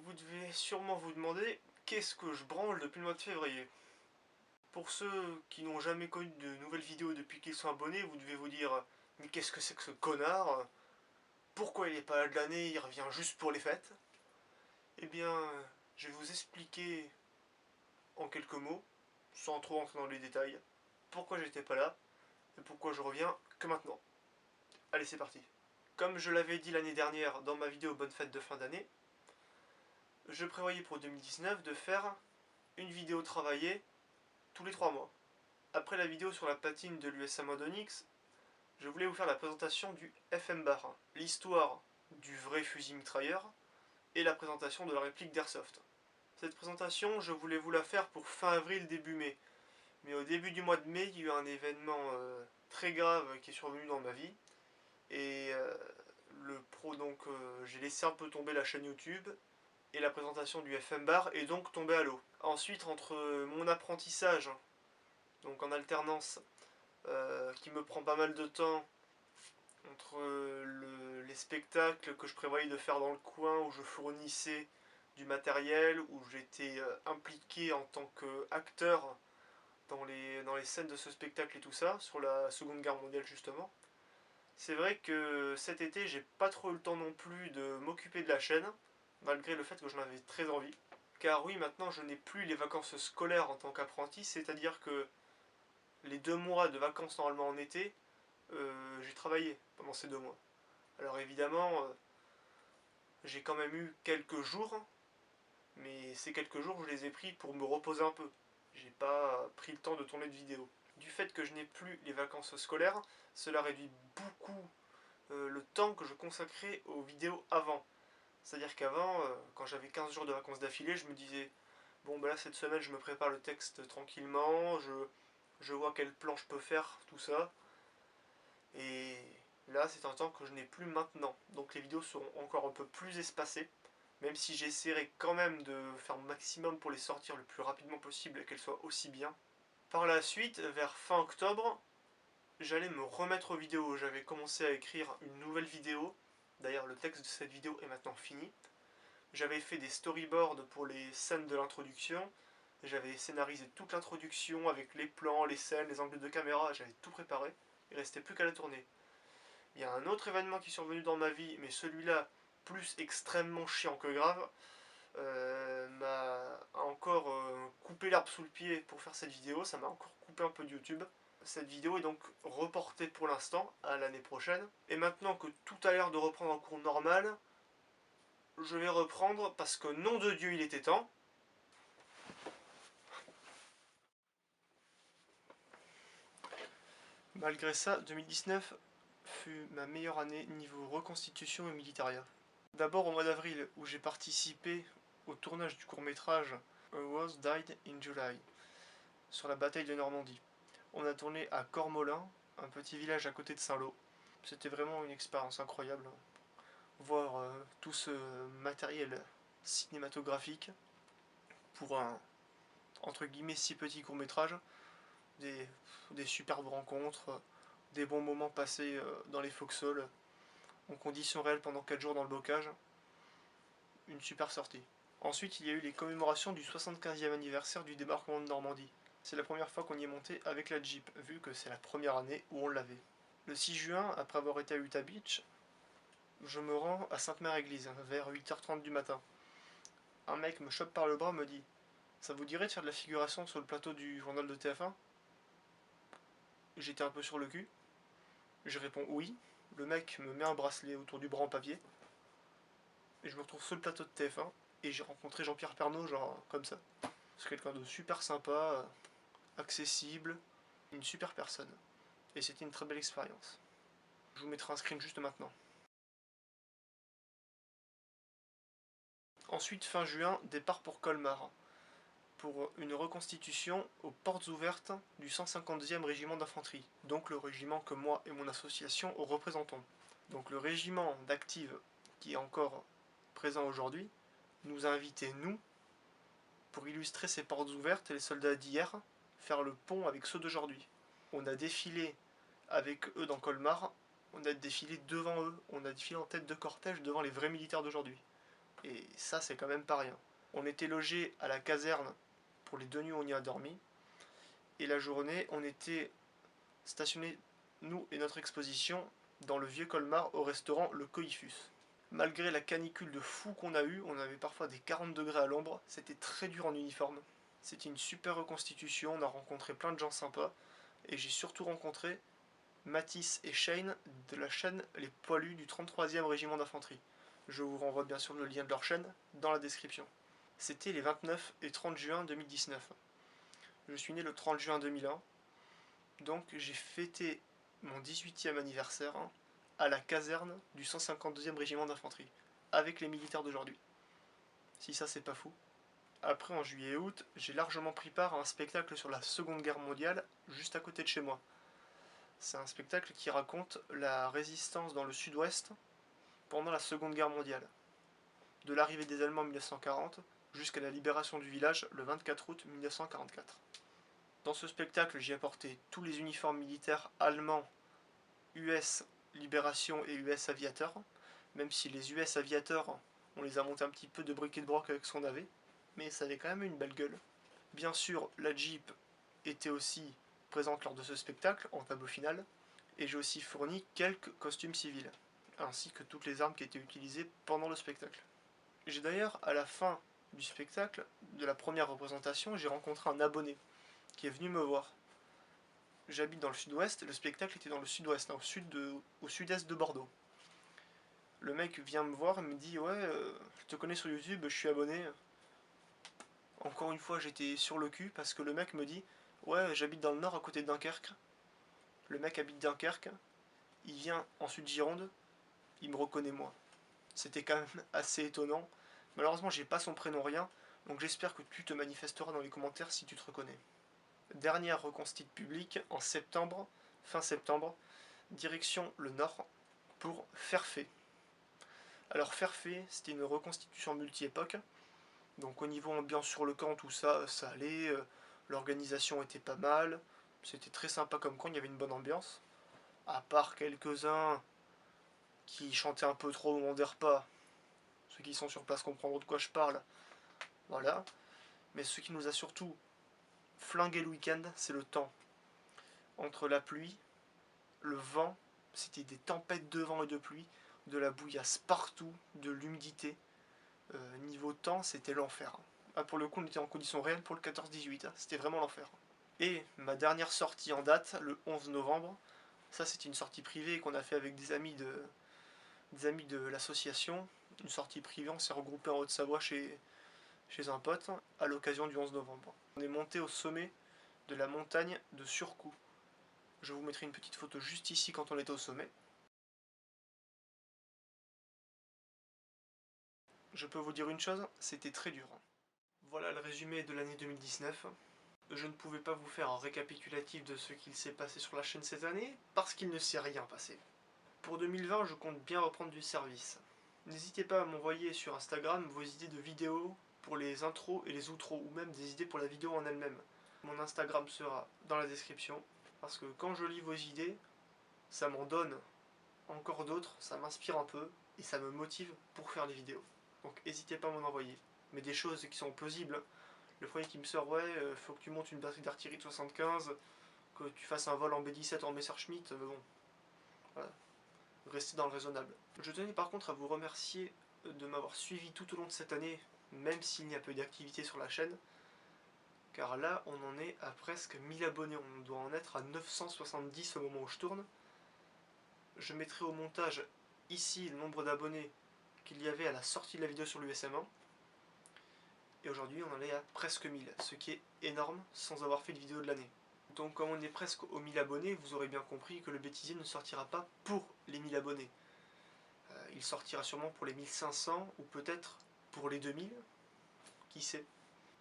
Vous devez sûrement vous demander qu'est-ce que je branle depuis le mois de février. Pour ceux qui n'ont jamais connu de nouvelles vidéos depuis qu'ils sont abonnés, vous devez vous dire mais qu'est-ce que c'est que ce connard? Pourquoi il n'est pas là de l'année, il revient juste pour les fêtes? Eh bien, je vais vous expliquer en quelques mots, sans trop entrer dans les détails, pourquoi j'étais pas là et pourquoi je reviens que maintenant. Allez, c'est parti. Comme je l'avais dit l'année dernière dans ma vidéo Bonne fête de fin d'année, je prévoyais pour 2019 de faire une vidéo travaillée tous les 3 mois. Après la vidéo sur la platine de l'USA Mode Onyx, je voulais vous faire la présentation du FM Bar, l'histoire du vrai fusil mitrailleur et la présentation de la réplique d'Airsoft. Cette présentation, je voulais vous la faire pour fin avril, début mai. Mais au début du mois de mai, il y a eu un événement très grave qui est survenu dans ma vie. Et j'ai laissé un peu tomber la chaîne YouTube et la présentation du FM Bar est donc tombée à l'eau. Ensuite, entre mon apprentissage, donc en alternance, qui me prend pas mal de temps, entre les spectacles que je prévoyais de faire dans le coin où je fournissais du matériel, où j'étais impliqué en tant qu'acteur dans les scènes de ce spectacle et tout ça, sur la Seconde Guerre mondiale justement. C'est vrai que cet été, j'ai pas trop eu le temps non plus de m'occuper de la chaîne, malgré le fait que j'en avais très envie. Car oui, maintenant je n'ai plus les vacances scolaires en tant qu'apprenti, c'est-à-dire que les 2 mois de vacances normalement en été, j'ai travaillé pendant ces 2 mois. Alors évidemment, j'ai quand même eu quelques jours, mais ces quelques jours, je les ai pris pour me reposer un peu. J'ai pas pris le temps de tourner de vidéos. Du fait que je n'ai plus les vacances scolaires, cela réduit beaucoup le temps que je consacrais aux vidéos avant. C'est-à-dire qu'avant, quand j'avais 15 jours de vacances d'affilée, je me disais bon ben là cette semaine je me prépare le texte tranquillement, je vois quel plan je peux faire, tout ça. Et là c'est un temps que je n'ai plus maintenant. Donc les vidéos seront encore un peu plus espacées, même si j'essaierai quand même de faire mon maximum pour les sortir le plus rapidement possible et qu'elles soient aussi bien. Par la suite, vers fin octobre, j'allais me remettre aux vidéos. J'avais commencé à écrire une nouvelle vidéo. D'ailleurs le texte de cette vidéo est maintenant fini. J'avais fait des storyboards pour les scènes de l'introduction. J'avais scénarisé toute l'introduction avec les plans, les scènes, les angles de caméra. J'avais tout préparé. Il restait plus qu'à la tourner. Il y a un autre événement qui est survenu dans ma vie, mais celui-là plus extrêmement chiant que grave, m'a encore coupé l'herbe sous le pied pour faire cette vidéo. Ça m'a encore coupé un peu de YouTube. Cette vidéo est donc reportée pour l'instant à l'année prochaine. Et maintenant que tout a l'air de reprendre en cours normal, je vais reprendre parce que nom de Dieu il était temps. Malgré ça, 2019 fut ma meilleure année niveau reconstitution et militaria. D'abord au mois d'avril où j'ai participé au tournage du court-métrage A Rose Died in July sur la bataille de Normandie. On a tourné à Cormolin, un petit village à côté de Saint-Lô. C'était vraiment une expérience incroyable. Voir tout ce matériel cinématographique pour un entre guillemets si petit court-métrage, des superbes rencontres, des bons moments passés dans les foxholes, en conditions réelles pendant 4 jours dans le bocage. Une super sortie. Ensuite, il y a eu les commémorations du 75e anniversaire du débarquement de Normandie. C'est la première fois qu'on y est monté avec la Jeep, vu que c'est la première année où on l'avait. Le 6 juin, après avoir été à Utah Beach, je me rends à Sainte-Mère-Église, vers 8h30 du matin. Un mec me chope par le bras, me dit « Ça vous dirait de faire de la figuration sur le plateau du journal de TF1 ?» J'étais un peu sur le cul. Je réponds oui. Le mec me met un bracelet autour du bras en papier. Et je me retrouve sur le plateau de TF1. Et j'ai rencontré Jean-Pierre Pernaut, genre comme ça. C'est quelqu'un de super sympa, accessible, une super personne. Et c'était une très belle expérience. Je vous mettrai un screen juste maintenant. Ensuite, fin juin, départ pour Colmar, pour une reconstitution aux portes ouvertes du 152e régiment d'infanterie, donc le régiment que moi et mon association représentons. Donc le régiment d'active qui est encore présent aujourd'hui nous a invités, nous, pour illustrer ces portes ouvertes et les soldats d'hier, faire le pont avec ceux d'aujourd'hui. On a défilé avec eux dans Colmar, on a défilé devant eux, on a défilé en tête de cortège devant les vrais militaires d'aujourd'hui. Et ça, c'est quand même pas rien. On était logés à la caserne pour les 2 nuits où on y a dormi. Et la journée, on était stationnés, nous et notre exposition, dans le vieux Colmar au restaurant Le Coïfus. Malgré la canicule de fou qu'on a eue, on avait parfois des 40 degrés à l'ombre, c'était très dur en uniforme. C'était une super reconstitution, on a rencontré plein de gens sympas, et j'ai surtout rencontré Mathis et Shane de la chaîne Les Poilus du 33e régiment d'infanterie. Je vous renvoie bien sûr le lien de leur chaîne dans la description. C'était les 29 et 30 juin 2019. Je suis né le 30 juin 2001, donc j'ai fêté mon 18e anniversaire à la caserne du 152e régiment d'infanterie, avec les militaires d'aujourd'hui. Si ça c'est pas fou. Après en juillet et août, j'ai largement pris part à un spectacle sur la Seconde Guerre mondiale, juste à côté de chez moi. C'est un spectacle qui raconte la résistance dans le sud-ouest pendant la Seconde Guerre mondiale, de l'arrivée des Allemands en 1940 jusqu'à la libération du village le 24 août 1944. Dans ce spectacle, j'ai apporté tous les uniformes militaires allemands, US Libération et US Aviateur, même si les US Aviateurs, on les a montés un petit peu de briquet de broc avec ce qu'on avait, mais ça avait quand même une belle gueule. Bien sûr, la Jeep était aussi présente lors de ce spectacle, en tableau final, et j'ai aussi fourni quelques costumes civils, ainsi que toutes les armes qui étaient utilisées pendant le spectacle. J'ai d'ailleurs, à la fin du spectacle, de la première représentation, j'ai rencontré un abonné qui est venu me voir. J'habite dans le sud-ouest, le spectacle était dans le sud-ouest, au sud-est de Bordeaux. Le mec vient me voir et me dit ouais, je te connais sur YouTube, je suis abonné. Encore une fois, j'étais sur le cul parce que le mec me dit ouais, j'habite dans le nord à côté de Dunkerque. Le mec habite Dunkerque, il vient en Sud-Gironde, il me reconnaît moi. C'était quand même assez étonnant. Malheureusement, j'ai pas son prénom, rien, donc j'espère que tu te manifesteras dans les commentaires si tu te reconnais. Dernière reconstitue publique en septembre, fin septembre, direction le nord pour Ferfé. Alors Ferfé, c'était une reconstitution multi-époque, donc au niveau ambiance sur le camp, tout ça, ça allait, l'organisation était pas mal, c'était très sympa comme camp, il y avait une bonne ambiance, à part quelques-uns qui chantaient un peu trop au moment des repas, ceux qui sont sur place comprendront de quoi je parle, voilà, mais ce qui nous a surtout flingué le week-end, c'est le temps. Entre la pluie, le vent, c'était des tempêtes de vent et de pluie, de la bouillasse partout, de l'humidité. Niveau temps, c'était l'enfer. Ah, pour le coup, on était en conditions réelles pour le 14-18, c'était vraiment l'enfer. Et ma dernière sortie en date, le 11 novembre, ça c'était une sortie privée qu'on a fait avec des amis de l'association. Une sortie privée, on s'est regroupé en Haute-Savoie chez un pote à l'occasion du 11 novembre. On est monté au sommet de la montagne de Surcoût. Je vous mettrai une petite photo juste ici quand on était au sommet. Je peux vous dire une chose, c'était très dur. Voilà le résumé de l'année 2019. Je ne pouvais pas vous faire un récapitulatif de ce qu'il s'est passé sur la chaîne cette année, parce qu'il ne s'est rien passé. Pour 2020, je compte bien reprendre du service. N'hésitez pas à m'envoyer sur Instagram vos idées de vidéos pour les intros et les outros, ou même des idées pour la vidéo en elle-même. Mon Instagram sera dans la description, parce que quand je lis vos idées, ça m'en donne encore d'autres, ça m'inspire un peu, et ça me motive pour faire les vidéos. Donc n'hésitez pas à m'en envoyer. Mais des choses qui sont plausibles. Le premier qui me sort, ouais, faut que tu montes une batterie d'artillerie de 75, que tu fasses un vol en B-17 en Messerschmitt, bon, voilà, restez dans le raisonnable. Je tenais par contre à vous remercier de m'avoir suivi tout au long de cette année, même s'il n'y a peu d'activité sur la chaîne, car là on en est à presque 1000 abonnés, on doit en être à 970 au moment où je tourne. Je mettrai au montage ici le nombre d'abonnés qu'il y avait à la sortie de la vidéo sur l'USM1, et aujourd'hui on en est à presque 1000, ce qui est énorme sans avoir fait de vidéo de l'année. Donc comme on est presque aux 1000 abonnés, vous aurez bien compris que le bêtisier ne sortira pas pour les 1000 abonnés. Il sortira sûrement pour les 1500 ou peut-être pour les 2000, qui sait.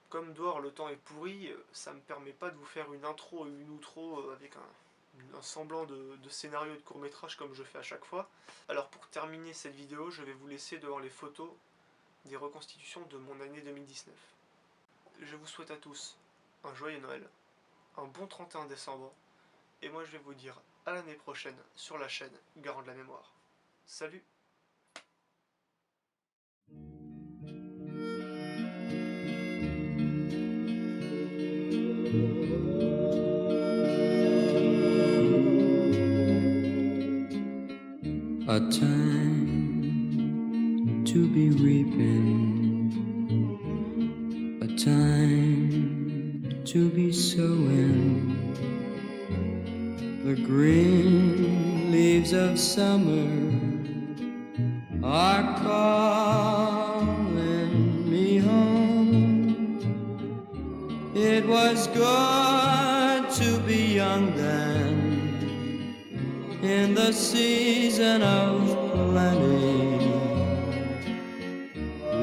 Comme dehors le temps est pourri, ça me permet pas de vous faire une intro et une outro avec un semblant de scénario de court-métrage comme je fais à chaque fois. Alors pour terminer cette vidéo, je vais vous laisser devant les photos des reconstitutions de mon année 2019. Je vous souhaite à tous un joyeux Noël, un bon 31 décembre, et moi je vais vous dire à l'année prochaine sur la chaîne Garant de la Mémoire. Salut! a time to be reaping, a time to be sowing. The green leaves of summer are calling me home. It was good to be young then, in the season of plenty,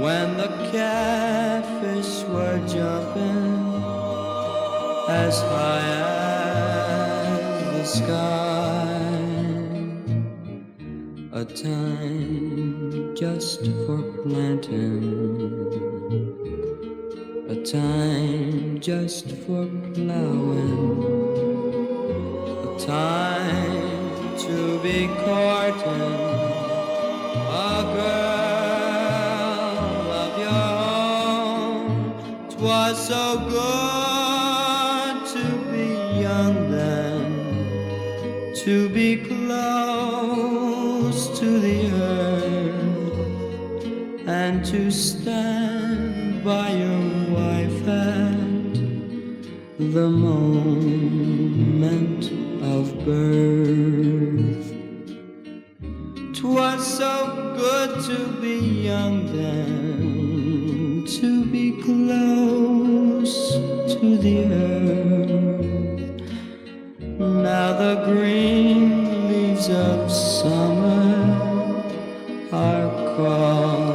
when the catfish were jumping as high as the sky. A time just for planting, a time just for plowing, a time to be courting a girl of your own. 'Twas so good to be young then, to be close to the earth, and to stand by your wife at the moment of birth. 'Twas so good to be young then, to be close to the earth. Now the green leaves of summer are calling